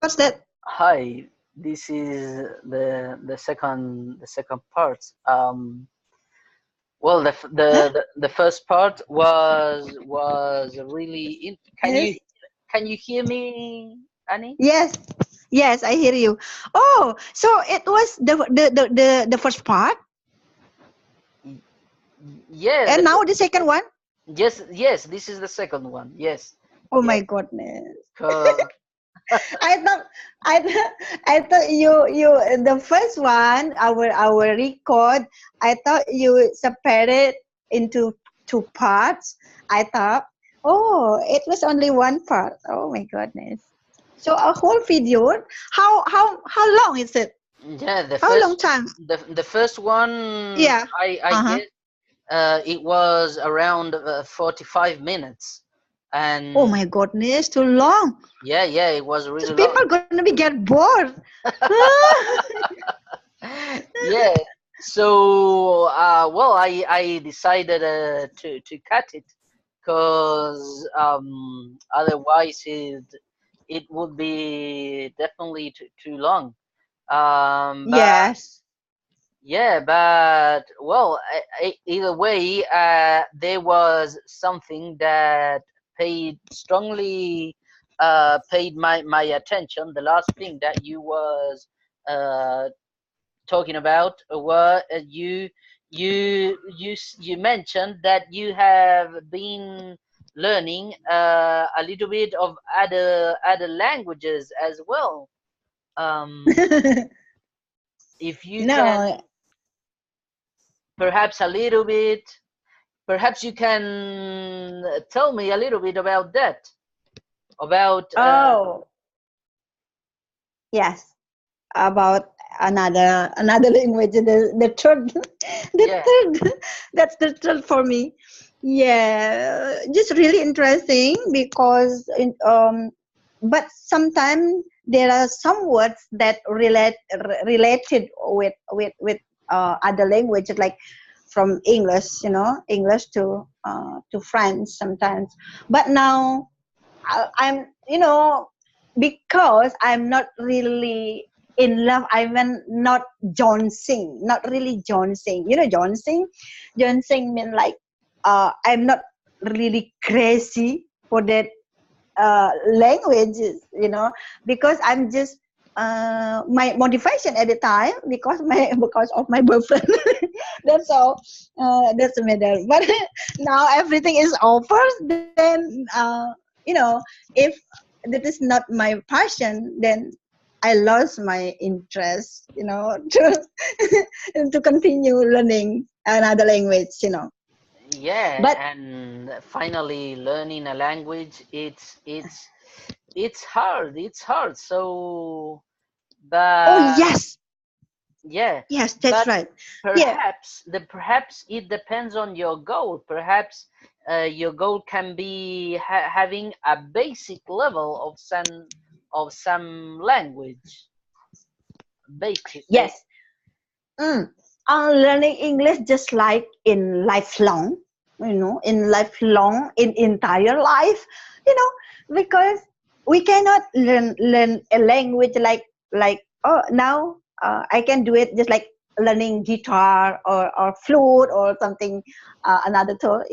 What's that? Hi, this is the second part. Well, Huh? the first part was really in. Yes. Can you hear me, Annie? Yes. Yes, I hear you. Oh, so it was the first part, Y- Yeah, and now the second one. yes, this is the second one. Yes, Oh yeah. my goodness. 'Cause- I thought I th- I thought you the first one our record. I thought you separated into two parts. I thought, oh, it was only one part. Oh my goodness. So a whole video. How long is it? yeah, How long time? the first one, Yeah. I Uh huh. guess it was around 45 minutes, Oh and my goodness, too long. yeah, it was Just really people long. are gonna be get bored. Yeah. So, well, I decided to cut it because otherwise it would be definitely too long. But Yes. yeah, but well, either way, there was something that paid my attention. The last thing that you was uh, talking about were you mentioned that you have been learning a little bit of other languages as well. Um, if you can No. perhaps a little bit, perhaps you can tell me a little bit about that, about Oh, yes. About another language. The third, the yeah, third. That's the third for me. Yeah, just really interesting because but sometimes there are some words that related with other languages like from English, English to French sometimes. But now I'm, because I'm not really in love. I'm not jonesing, not really jonesing. Jonesing? Jonesing mean like I'm not really crazy for that languages, because I'm just my motivation at the time because of my boyfriend. That's all. That's the matter. But now everything is over. Then if that is not my passion, then I lost my interest, to continue learning another language. yeah, But and finally learning a language, it's hard, so oh but yes, yeah, yes, that's but right. Yeah. perhaps it depends on your goal. Perhaps your goal can be having a basic level of some language, basic. Yes. Mm. Learning English just like in lifelong, in lifelong, in entire life, you know, because we cannot learn a language like oh now I can do it just like learning guitar or flute or something another tool,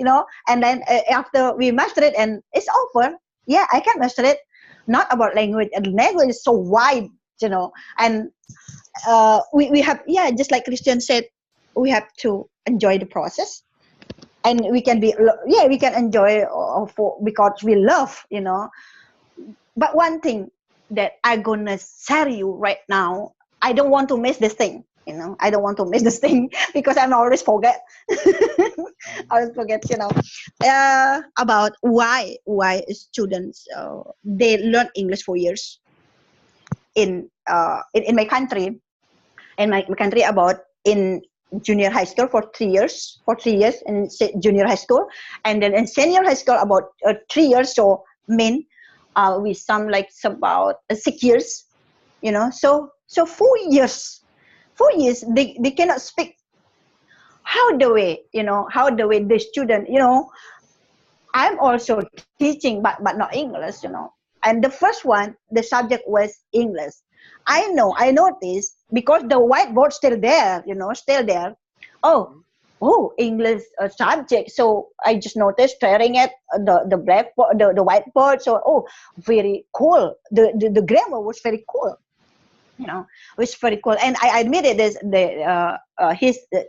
and then after we master it and it's over. Yeah, I can master it. Not about language. And language is so wide, and we have, yeah, just like Christian said, we have to enjoy the process, and we can be, yeah, we can enjoy because we love, but one thing that I'm gonna share you right now, I don't want to miss this thing, I don't want to miss this thing because I'm always forget. I always forget, about why students they learn English for years in my country, my country, about in junior high school for 3 years, in junior high school, and then in senior high school about 3 years. So mean we some like about 6 years, so 4 years, 4 years they cannot speak. How the way the student, I'm also teaching, but not English, And the first one, the subject was English. I noticed because the whiteboard still there, still there. Oh, Mhm. oh, English subject. So I just noticed staring at the blackboard, the whiteboard. So, oh, very cool. The grammar was very cool. Was very cool. And I admitted this,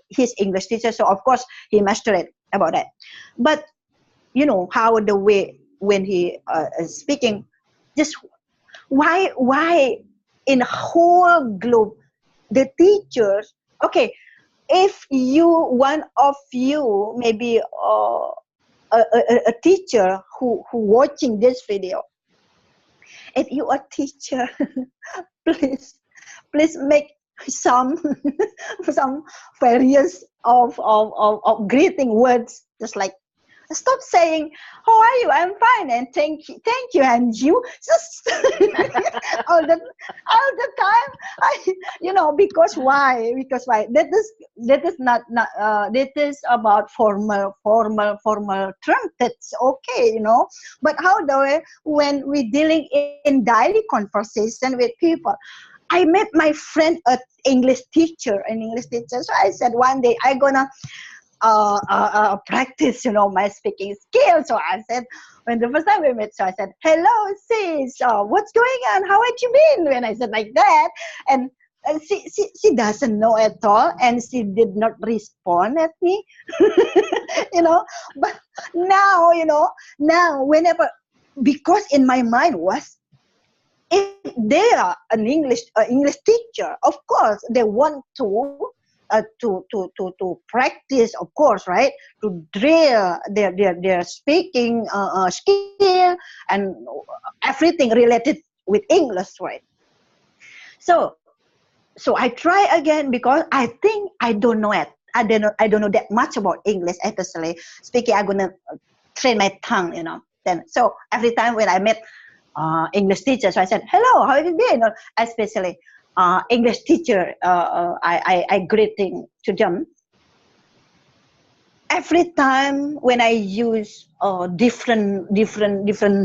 his English teacher. So of course he mastered it about that. But how the way when he is speaking, just why in whole globe the teachers, okay, if you one of you maybe a teacher who watching this video, if you a teacher, please please make some some various of greeting words, just like stop saying how are you, I'm fine, and thank you, and you just all the time. Because why that is not that is about formal term, that's okay, but how do we, when we dealing in daily conversation with people. I met my friend, a English teacher. So I said one day I gonna practice, my speaking skills. So I said, when the first time we met, so I said, hello, sis, what's going on? How have you been? When I said like that, and she doesn't know at all, and she did not respond at me, you know. But now, now whenever, because in my mind was, if they are an English teacher, of course they want to practice, of course, right? To drill their speaking skill and everything related with English, right? So so I try again because I think I don't know it. I don't know that much about English, especially speaking. I'm gonna train my tongue, Then so every time when I met English teacher, so I said, "Hello, how have you been?" Or especially English teacher, I greeting to them. Every time when I use different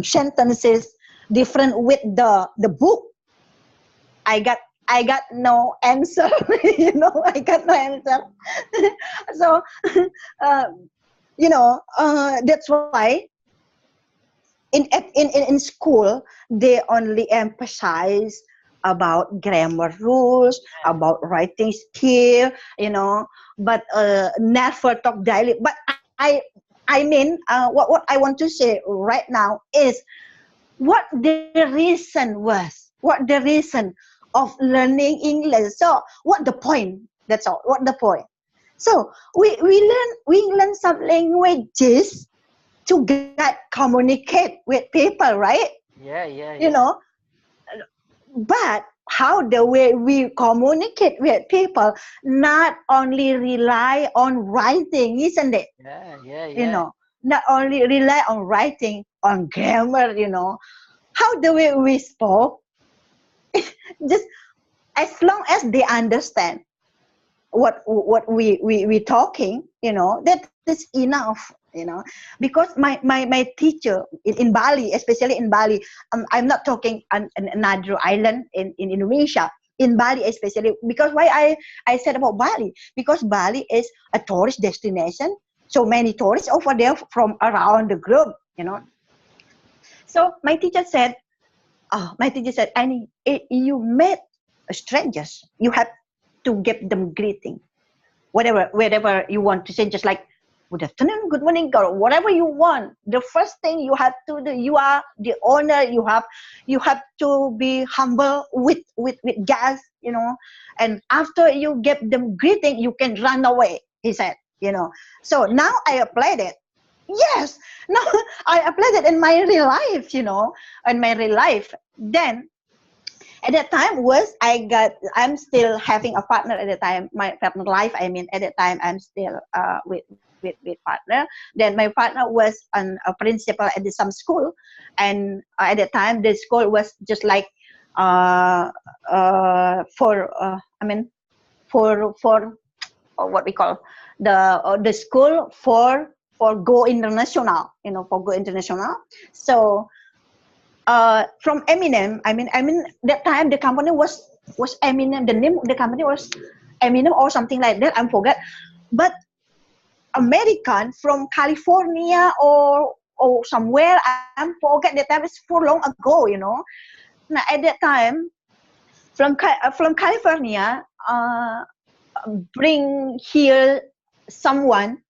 sentences, different with the book, I got I got no answer. I got no answer. So, uh, that's why in school they only emphasize about grammar rules, about writing skill, but never talk daily. But what I want to say right now is what the reason was, what the reason of learning English. So what the point? That's all. What the point? So we learn some languages to get communicate with people, right? Yeah, yeah, You yeah. know, but how the way we communicate with people not only rely on writing, isn't it? Yeah, yeah, You yeah. know, not only rely on writing, on grammar, how the way we spoke, just as long as they understand what we talking, that is enough, because my teacher in Bali, especially in Bali, I'm not talking on another island in Indonesia, in Bali especially, because why I said about Bali, because Bali is a tourist destination, so many tourists over there from around the globe, so my teacher said, Annie, you met strangers, you have to give them greeting, whatever you want to say, just like good afternoon, good morning, or whatever you want. The first thing you have to do, you are the owner. You have to be humble with guests, and after you give them greeting, you can run away. He said, So now I applied it. Yes, now I applied it in my real life, in my real life. Then at that time was I'm still having a partner at the time, my partner life, I mean, at that time I'm still with partner. Then my partner was a principal at some school, and at that time the school was just like for I mean for what we call the school for go international, for go international. So from Eminem. I mean that time the company was Eminem. The name of the company was Eminem or something like that. I forgot. But American from California or somewhere, I forget that time. It's for long ago, Now at that time, from California, bring here someone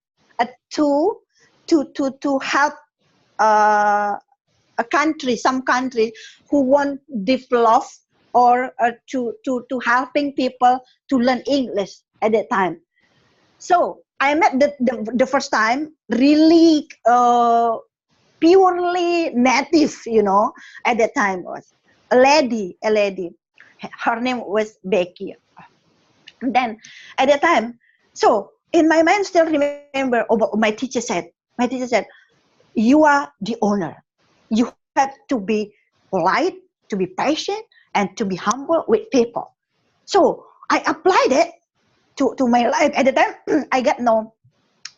to to help uh, some country who want develop or to helping people to learn English at that time. So I met the first time really purely native, at that time was a lady. Her name was Becky. And then at that time, so in my mind, still remember my teacher said, you are the owner. You have to be polite, to be patient, and to be humble with people. So I applied it to my life. At the time, I got no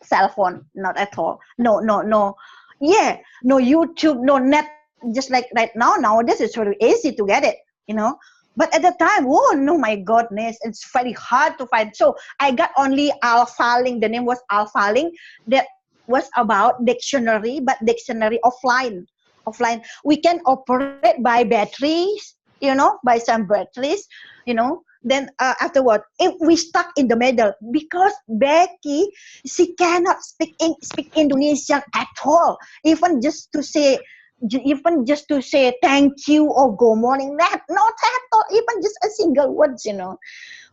cell phone, not at all. No. Yeah, no YouTube, no net. Just like right now, nowadays it's very easy to get it, But at the time, oh no, my goodness, it's very hard to find. So I got only Alpha Link. The name was Alpha Link. That was about dictionary, but dictionary offline. We can operate by batteries, by some batteries, then afterward, if we stuck in the middle, because Becky, she cannot speak Indonesian at all, even just to say thank you or good morning, not at all, even just a single words.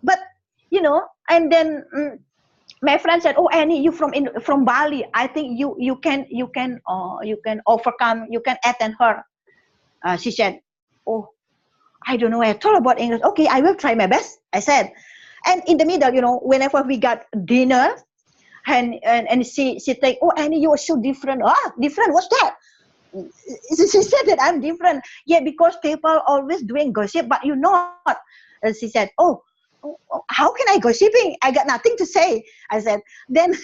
But and then my friend said, "Oh, Annie, you from Bali? I think you can overcome. You can attend her." She said, "Oh, I don't know at all about English. Okay, I will try my best," I said. And in the middle, whenever we got dinner, and she think, "Oh, Annie, you are so different." Ah, different? What's that? She said that I'm different. Yeah, because people always doing gossip, but you're not. And she said, how can I gossiping? I got nothing to say. I said, then,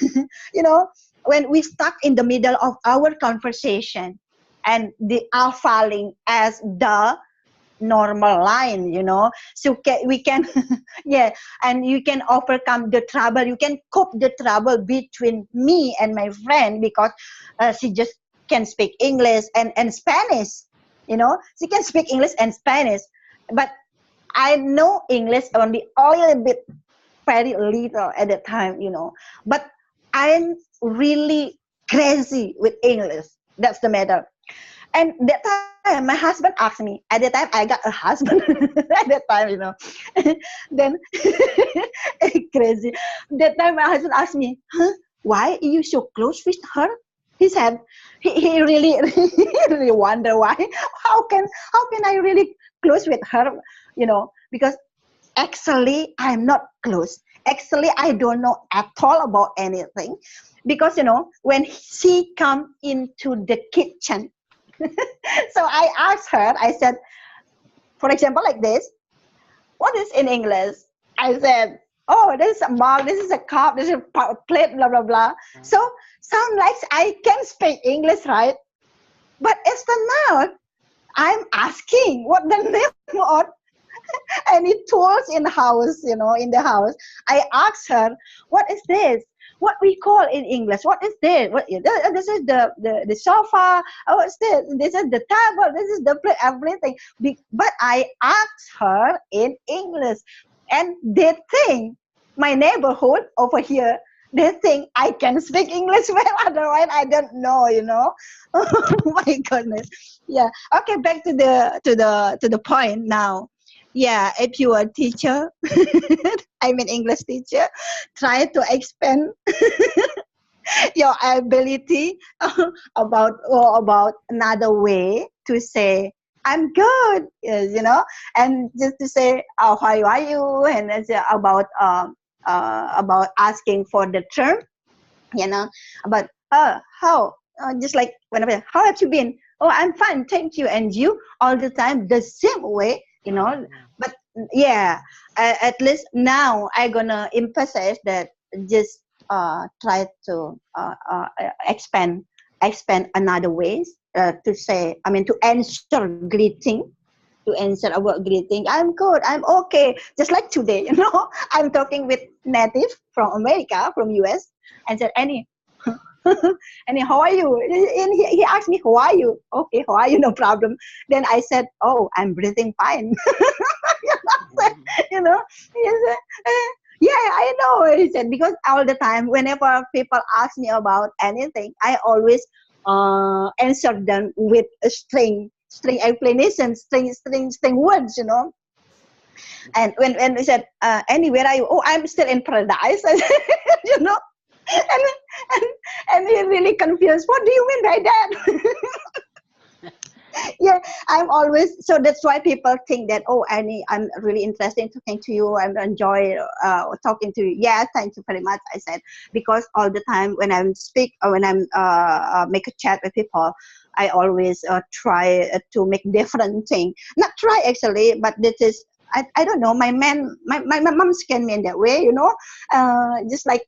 you know, when we stuck in the middle of our conversation and the alpha link as the normal line, so we can yeah, and you can overcome the trouble, you can cope the trouble between me and my friend, because she just can speak English and Spanish, she can speak English and Spanish, but I know English only a little bit, very little at the time, but I'm really crazy with English. That's the matter. And that time, my husband asked me. At that time, I got a husband. At that time, then crazy. That time, my husband asked me, "Huh? Why are you so close with her?" He said, he really, really wonder why. How can I really close with her? Because actually, I'm not close. Actually, I don't know at all about anything, because when she come into the kitchen. So I asked her, I said, for example, like this, what is in English? I said, oh, this is a mug, this is a cup, this is a plate, blah, blah, blah. So sound like I can speak English, right? But it's now I'm asking what the name of any tools in the house, in the house. I asked her, what is this? What we call in English? What is this? This is the sofa. Oh, what's this? This is the table. This is the plate. Everything. But I asked her in English, and they think my neighborhood over here. They think I can speak English well. Otherwise, I don't know. Oh my goodness. Yeah. Okay. Back to the point now. Yeah, if you are a teacher, I'm an English teacher, try to expand your ability about another way to say I'm good, yes, and just to say how are you, and it's about asking for the term, about how, just like whenever, how have you been? Oh, I'm fine, thank you. And you, all the time the same way, but yeah, at least now I gonna emphasize that, just try to expand another ways, to say, I mean, to answer greeting, to answer our greeting. I'm good. I'm okay. Just like today, I'm talking with native from America, from US, and said, Annie, Annie, how are you? And he asked me, how are you? Okay, how are you? No problem. Then I said, oh, I'm breathing fine. you know, he said, yeah, I know. He said, because all the time, whenever people ask me about anything, I always answer them with a string explanation, string words, And when they said, Annie, where are you? Oh, I'm still in paradise. you know, and, and and he really confused. What do you mean by that? Yeah, I'm always, so that's why people think that, oh, Annie, I'm really interested in talking to you. I enjoy talking to you. Yeah, thank you very much, I said, because all the time when I'm speak or when I'm make a chat with people, I always try to make different thing. Not try actually, but this is, I don't know, my mom scanned me in that way, just like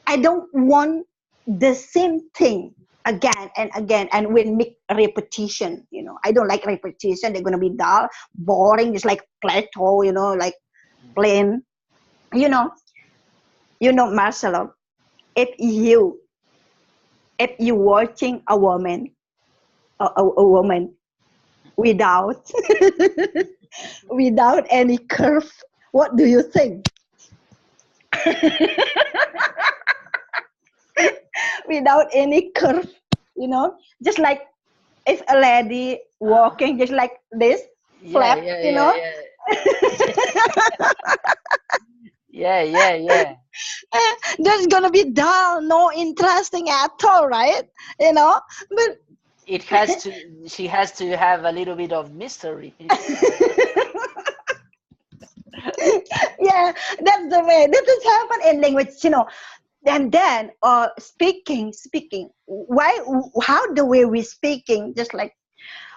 I don't want the same thing again and again and will make repetition. I don't like repetition. They're gonna be dull, boring, just like plateau, like plain. You know, Marcelo, if you watching a woman, a woman without without any curve, what do you think? Without any curve, just like if a lady Uh, walking just like this, yeah, flap, yeah, yeah, yeah. Yeah, yeah, yeah. that's gonna be dull, no interesting at all, right? But It has to, she has to have a little bit of mystery. yeah, that's the way. This is happen in language, And then, speaking. Why? How the way we speaking? Just like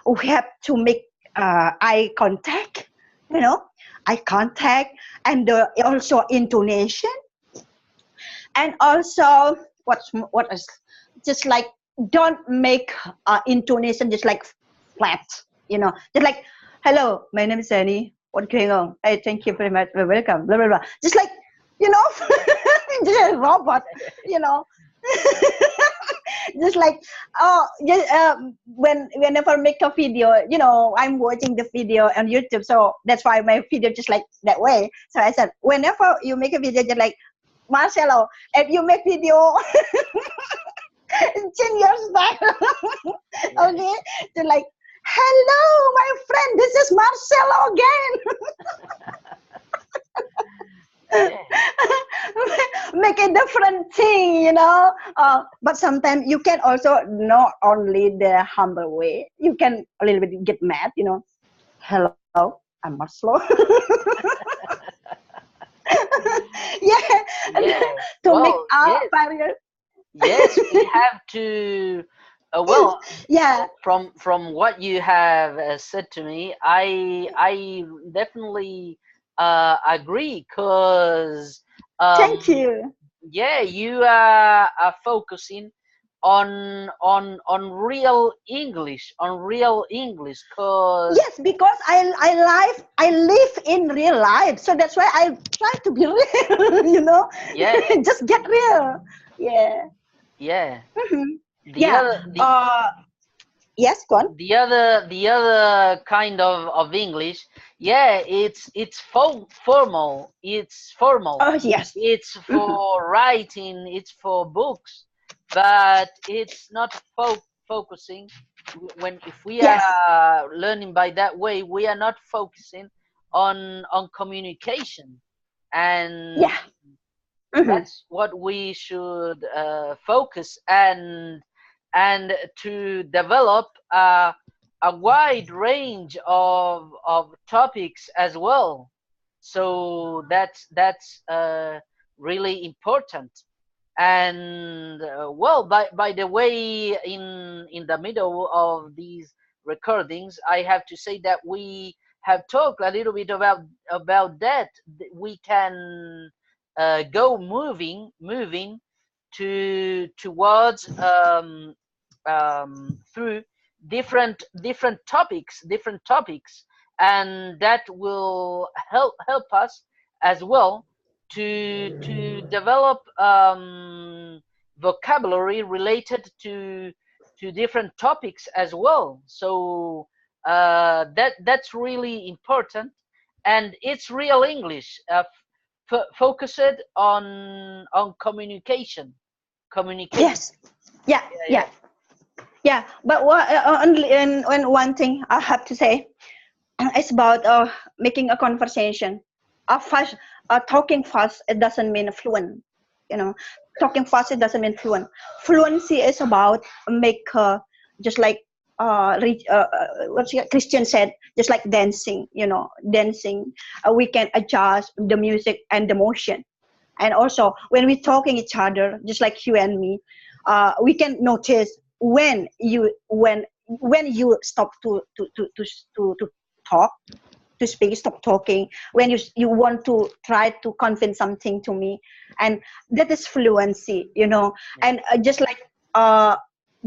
we have to make eye contact, you know, eye contact, and also intonation, and also what is just like don't make intonation just like flat, just like hello, my name is Annie. What's going on? Hey, thank you very much. Welcome. Blah blah blah. Just like you know, just a robot. You know, just like just whenever I make a video, I'm watching the video on YouTube, so that's why my video just like that way. So I said, whenever you make a video, just like Marcelo, if you make video 10 years back, Yeah. okay, so like, hello, my friend, this is Marcelo again. Yeah. Make a different thing, but sometimes you can also not only the humble way, you can a little bit get mad, hello, I'm Marcelo. Yeah, Yeah. to make Well, our yes. barrier. Yes, we have to. Well, Yeah, from what you have said to me, I definitely agree. Cause thank um, you. yeah, you are focusing on real English, on real English. Cause Yes, because I live in real life, so that's why I try to be real. yeah, Just get real. Yeah. yeah. Mhm. The Yeah. other the Uh. Yes, go on. the other kind of English, yeah, it's formal. It's formal. Oh yes. It's Mhm. for writing. It's for books, but it's not focusing. When if we Yes. are learning by that way, we are not focusing on communication, and Yeah. Mhm. that's what we should focus and to develop a wide range of topics as well. So that's really important. And well, by the way, in the middle of these recordings, I have to say that we have talked a little bit about that. We can go moving to towards through different topics, and that will help us as well to develop vocabulary related to different topics as well. So that's really important, and it's real English, focused on communication. Yes. Yeah. Yeah, Yeah. yeah, Yeah. But only and one thing I have to say, it's about making a conversation. Fast, talking fast, it doesn't mean fluent. You know, talking fast, it doesn't mean fluent. Fluency is about make just like Christian said, just like dancing. You know, dancing. We can adjust the music and the motion. And also when we talking each other, just like you and me, we can notice when you stop to talk, to speak, stop talking, when you want to try to convince something to me, and that is fluency, you know. yeah, And uh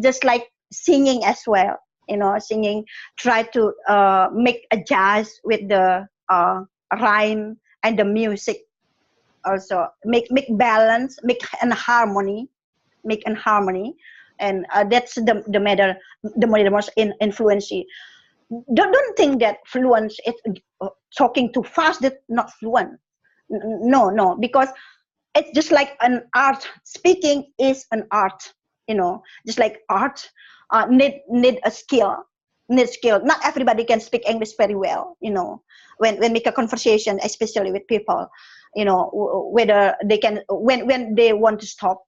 just like singing as well, you know, singing, try to make adjust with the rhyme and the music, also make balance, make an harmony. And that's the matter, the most influency. Don't think that fluent is talking too fast, that not fluent. No, no, because it's just like an art. Speaking is an art, you know, just like art. Need a skill, need skill. Not everybody can speak English very well, you know. When make a conversation, especially with people, you know, whether they can, when they want to stop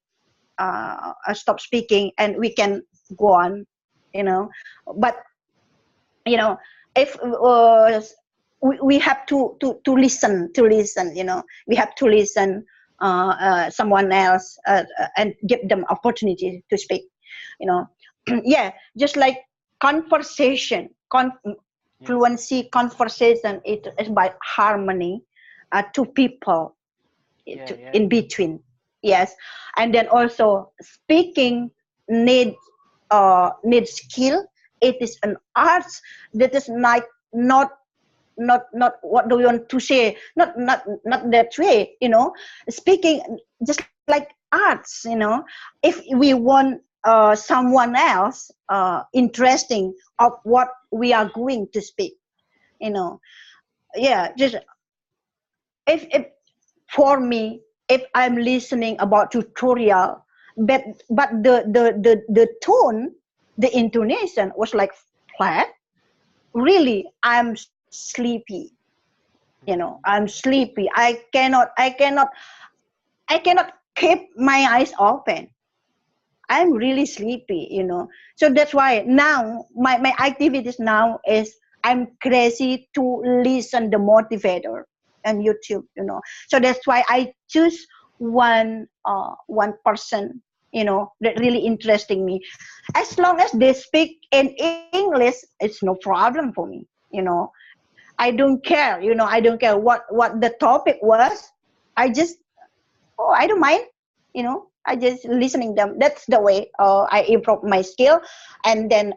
speaking, and we can go on, you know. But you know, if we have to listen, you know, we have to listen someone else, and give them opportunity to speak, you know. Yeah, just like conversation, yeah, fluency conversation, it is by harmony, to people, yeah, yeah, in between. Yes. And then also speaking need need skill. It is an art that is like not what do you want to say, not that way, you know. Speaking just like arts, you know. If we want someone else interesting of what we are going to speak, you know. Yeah, just if for me, if I'm listening about tutorial, but the tone, the intonation was like flat, really I'm sleepy, you know. I'm sleepy. I cannot keep my eyes open. I'm really sleepy, you know. So that's why now my activities now is I'm crazy to listen the motivator on YouTube, you know. So that's why I choose one person, you know, that really interesting me. As long as they speak in English, it's no problem for me, you know. I don't care, you know. I don't care what the topic was. I just, oh, I don't mind, you know. I just listening them. That's the way I improve my skill. And then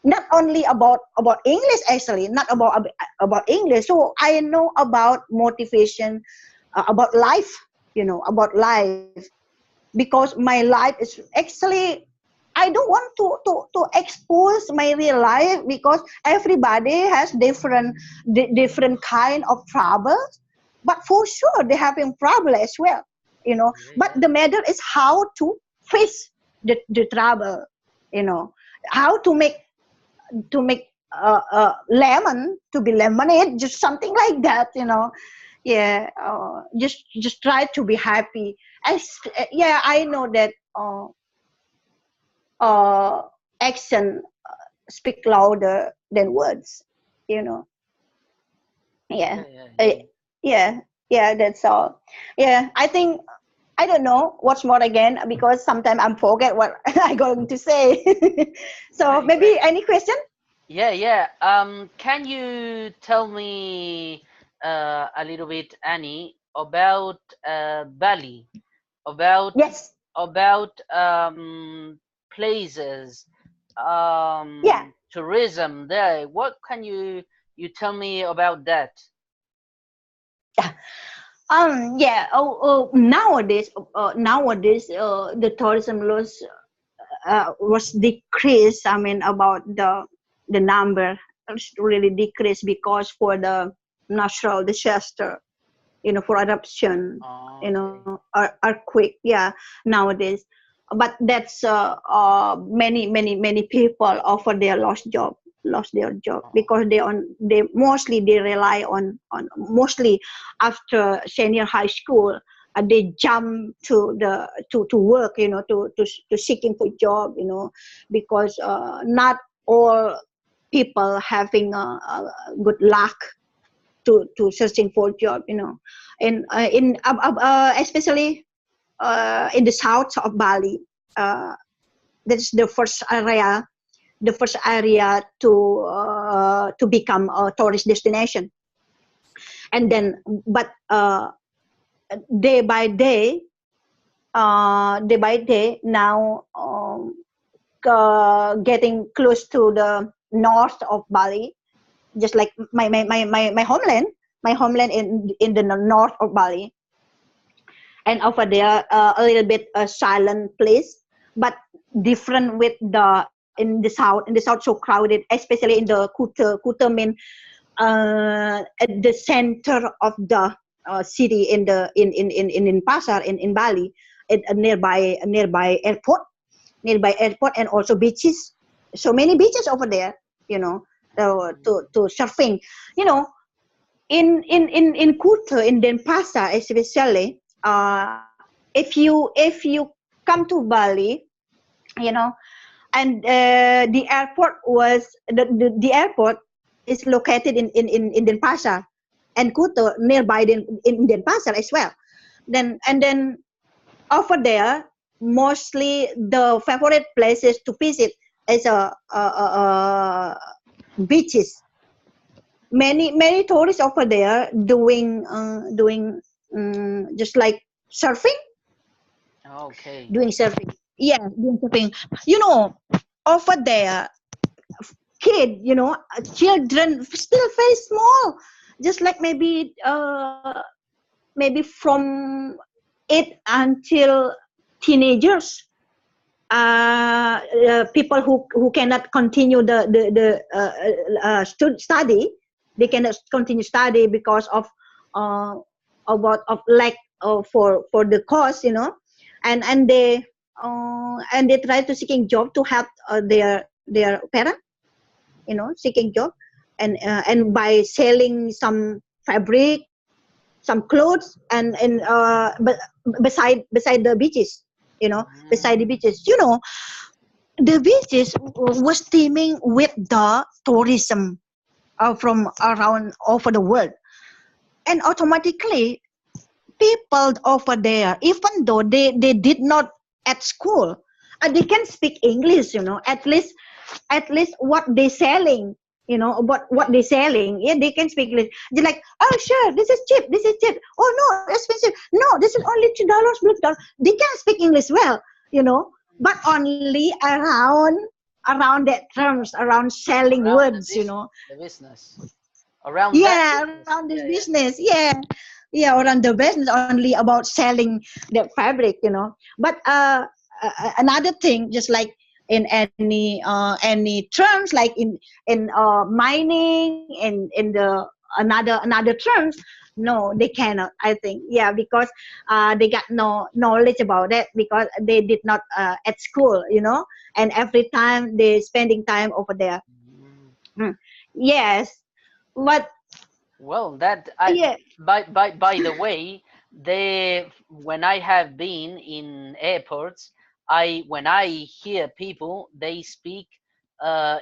not only about English, actually, not about English. So I know about motivation, about life, you know, about life, because my life is actually, I don't want to expose my real life, because everybody has different kind of troubles. But for sure they having problem as well, you know. yeah, But yeah, the matter is how to face the trouble, you know. How to make lemon to be lemonade, just something like that, you know. Yeah, just try to be happy. Yeah, I know that uh, action speak louder than words, you know. Yeah. yeah, yeah, uh, yeah. yeah, yeah, that's all. Yeah, I think, I don't know what's more again, because sometimes I'm forget what I going to say. So Great, maybe great. any question? Yeah, yeah. Can you tell me a little bit, Annie, about Bali, about Yes. about places, Yeah. tourism there. What can you tell me about that? Yeah. Nowadays, the tourism loss was decreased. I mean, about the number was really decreased because for the natural disaster, for eruption, Oh, okay. earthquake. Yeah, nowadays. But that's many people offer their lost their job Oh, because they rely on mostly after senior high school. They jump to work, to seeking for job, because not all people having good luck to searching for job, especially in the south of Bali. Uh, that's the first area to become a tourist destination. And then, but day by day, now, getting close to the north of Bali, just like my homeland, in the north of Bali, and over there a little bit a silent place, but different with the in the south so crowded, especially in the Kuta mean, at the center of the city, in Pasar, in Bali, at a nearby airport, and also beaches, so many beaches over there, you know to surfing, you know in Kuta, in Denpasar especially. If you come to Bali, you know and the airport the airport is located in Denpasar, and Kuta nearby in Denpasar as well. Then over there, mostly the favorite places to visit is beaches. Many tourists over there doing just like surfing, okay. doing surfing. Yeah, doing surfing. You know, over there, children still very small, just like maybe from 8 until teenagers. People who cannot continue study, they cannot continue study because uh, of lack for the cost, and they try to seeking job to help their parent, seeking job, and by selling some fabric, some clothes, but beside the beaches, beside the Mm, beaches, the beaches was teeming with the tourism from around over the world, and automatically people over there, even though they did not at school, they can speak English, at least what they selling, what they selling. Yeah, they can speak English. They're like, oh sure, this is cheap, this is cheap. Oh no, expensive. No, this is only $2, $2. They can speak English well, but only around that terms, around selling around words, the business, around that yeah, around business. this Yeah, yeah. business. Yeah, around the business, only about selling the fabric, but another thing, just like in any terms, like in mining, in the another terms, no, they cannot, I think. Yeah, because they got no knowledge about it, because they did not at school, and every time they spending time over there. Mm. Mm. Yes, but Well, that I yeah. by the way, they when I have been in airports, I when I hear people they speak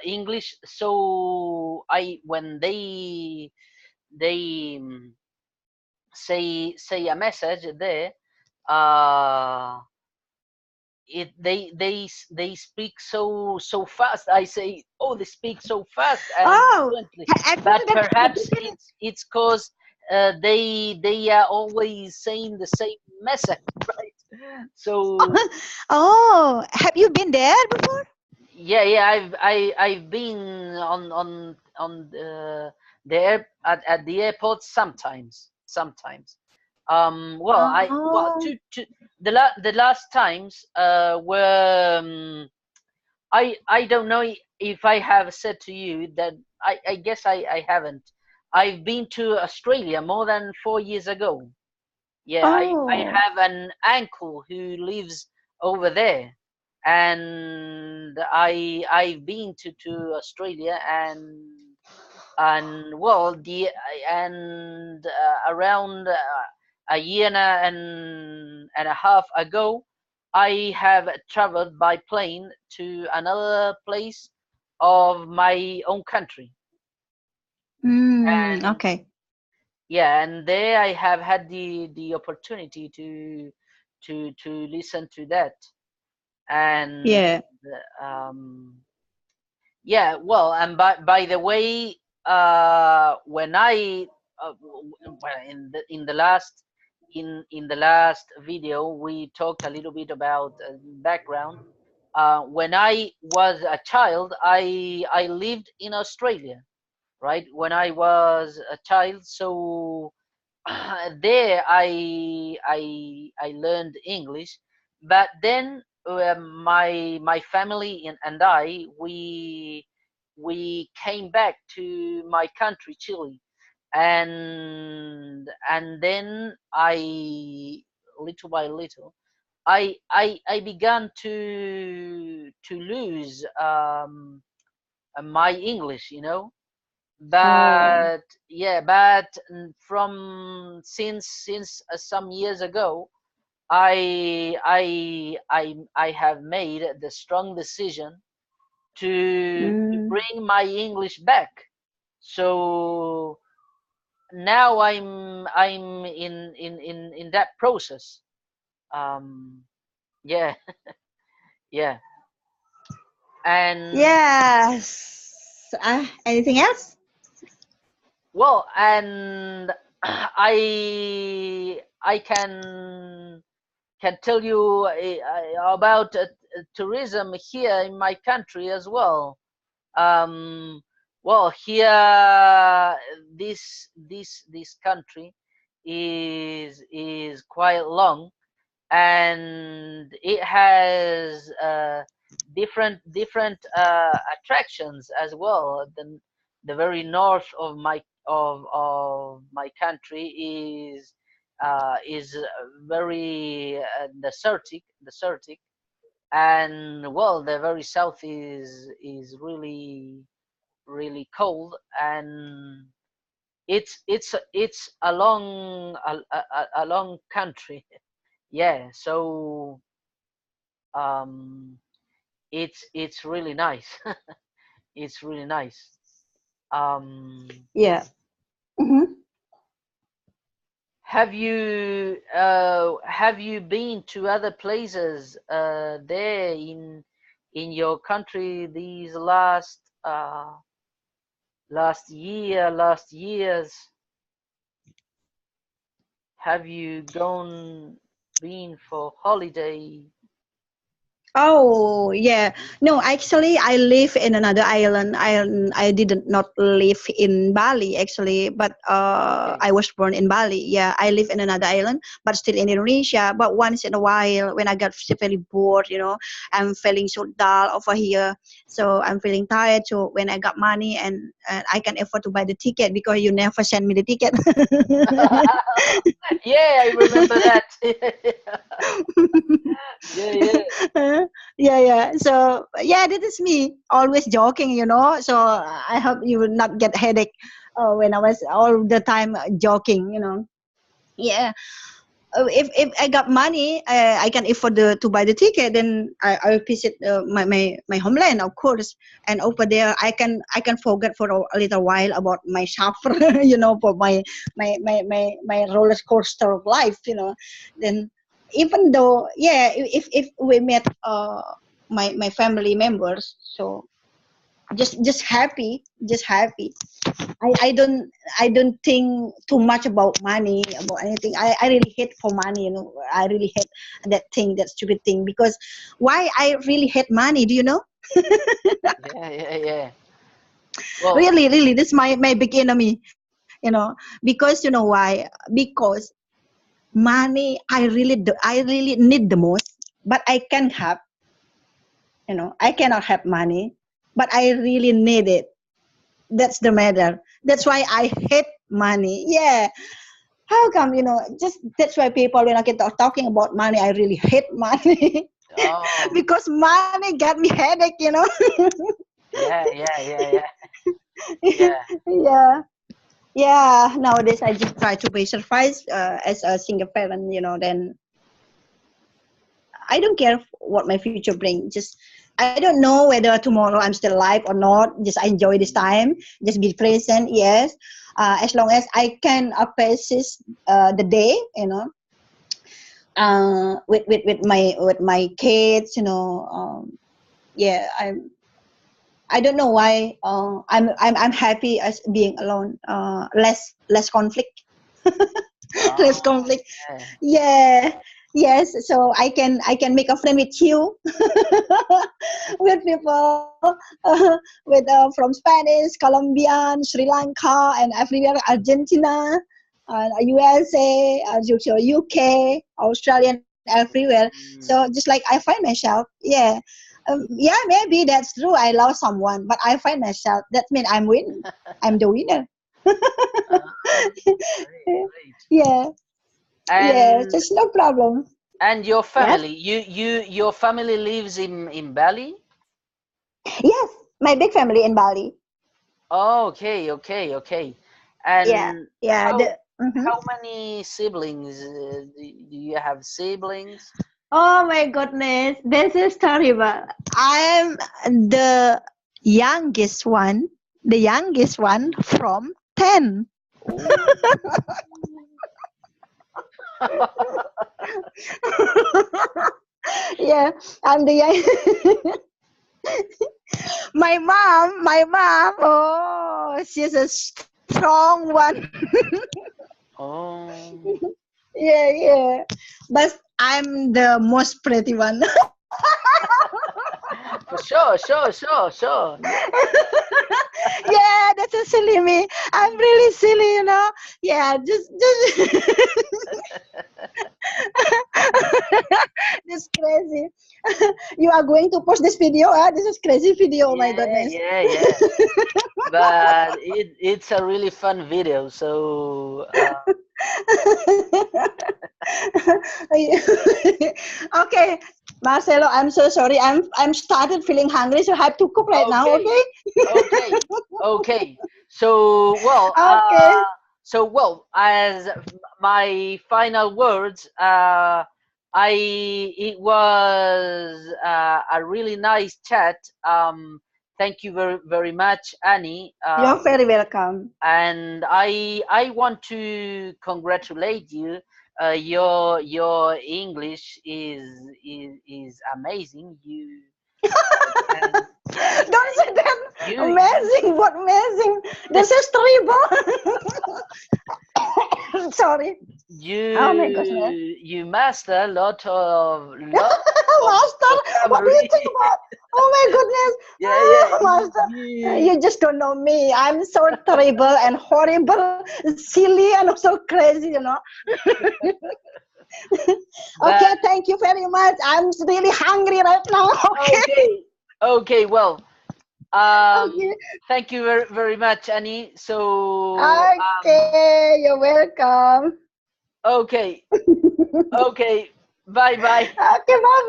English, so I when they say a message there, uh they speak so fast. I say, oh, they speak so fast and Oh, fluently, actually, but that's the perhaps difference. it's cause they are always saying the same message, right? So Oh, have you been there before? yeah, yeah, I've been on at the airport sometimes, sometimes. Well, Oh, the last times were I don't know if I have said to you that I guess I haven't. I've been to Australia more than 4 years ago. Yeah, I oh. have an uncle who lives over there, and I've been to Australia, and well the and around a year and a half ago, I have traveled by plane to another place of my own country. And Okay. yeah, and there I have had the opportunity to listen to that. And Yeah. um yeah, well, and by the way, when I well, in the last in the last video we talked a little bit about background. When I was a child, I lived in Australia, right? When I was a child, so there I learned English, but then my family and I we came back to my country, Chile, and then I, little by little, I began to lose my English, you know. Oh. But yeah, but from since some years ago, I have made the strong decision to Mm. bring my English back. So now I'm in that process. um yeah. Yeah. And Yes. Anything else? well, and I can tell you about tourism here in my country as well. Um, well, here this country is quite long, and it has different attractions as well. The very north of my country is very desertic, and well, the very south is really cold, and it's a long country. Yeah, so um it's really nice. It's really nice. um Yeah. Hmm. have you been to other places there in your country these last years? Have you gone been for holiday? Oh, yeah. No, actually, I live in another island. I did not live in Bali actually, but Okay. I was born in Bali. Yeah, I live in another island, but still in Indonesia. But once in a while, when I get very bored, I'm feeling so dull over here. So I'm feeling tired. So when I got money and I can afford to buy the ticket because you never send me the ticket. Yeah, I remember that. Yeah, yeah. Yeah, yeah. So yeah, that is me always joking. So I hope you will not get headache when I was all the time joking. Yeah. If I got money, I can afford to buy the ticket. Then I will visit my homeland, of course. And over there, I can forget for a little while about my suffer, for my roller coaster of life. Then even though, yeah, if we met my family members, so just happy, just happy. I don't think too much about money, about anything. I really hate for money, I really hate that thing, that stupid thing. Because why I really hate money, do you know? Yeah, yeah, yeah. Well, Really, this is my big enemy, because you know why? Because money I really need the most, but I can't have, I cannot have money, but I really need it. That's the matter. That's why I hate money. Yeah. How come, just that's why people, when I get talking about money, I really hate money. oh, Because money got me headache. yeah, yeah, yeah, yeah, yeah. Yeah. Yeah. Nowadays, I just try to be surprised as a single parent, then I don't care what my future brings. Just I don't know whether tomorrow I'm still alive or not. Just I enjoy this time. Just be present. Yes, as long as I can persist the day, with my kids. Yeah, I don't know why. I'm happy as being alone. Less conflict. Less Oh, conflict. yeah. Yeah. Yes, so I can make a friend with you, with people from Spanish, Colombian, Sri Lanka, and everywhere, Argentina, USA, UK, Australia, and everywhere. So Mm. just like I find myself, yeah, yeah, maybe that's true. I love someone, but I find myself. That means I'm winning. I'm the winner. Ah, great, great. Yeah, yeah, And there's no problem. your Yes, family, your family lives in Bali? yes, my big family in Bali. Oh, okay, okay, okay. Yeah, And yeah. Mhm. how many siblings do you have siblings? Oh my goodness, this is terrible. I'm the youngest one, the youngest one from 10. Oh. Yeah, I'm the young. My mom, oh, she's a strong one. Oh, Yeah, yeah. But I'm the most pretty one. for sure, sure, sure, sure. Yeah, that's a silly me. I'm really silly. Yeah, just this crazy. You are going to post this video, huh? This is crazy video. Oh my Yeah, goodness. yeah, yeah. But it's a really fun video. So Okay, Marcelo, I'm so sorry. I'm started feeling hungry, so I have to cook right now. okay, Okay. okay, okay. So Okay. as my final words, I it was a really nice chat. Thank you very very much, Annie. You're very welcome. And I want to congratulate you. Your English is amazing. And Don't say that. you Amazing. What amazing? This is terrible. Sorry. Oh my goodness. you master a lot of Master, what do you vocabulary. think about? Oh my goodness. Yeah, yeah. Master, you just don't know me. I'm so terrible and horrible, silly, and also crazy. Okay, But thank you very much. I'm really hungry right now. Okay. okay, okay. Well, um, Okay. thank you very very much, Annie. So Okay, you're welcome. okay, okay. Bye bye. Okay, bye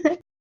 bye.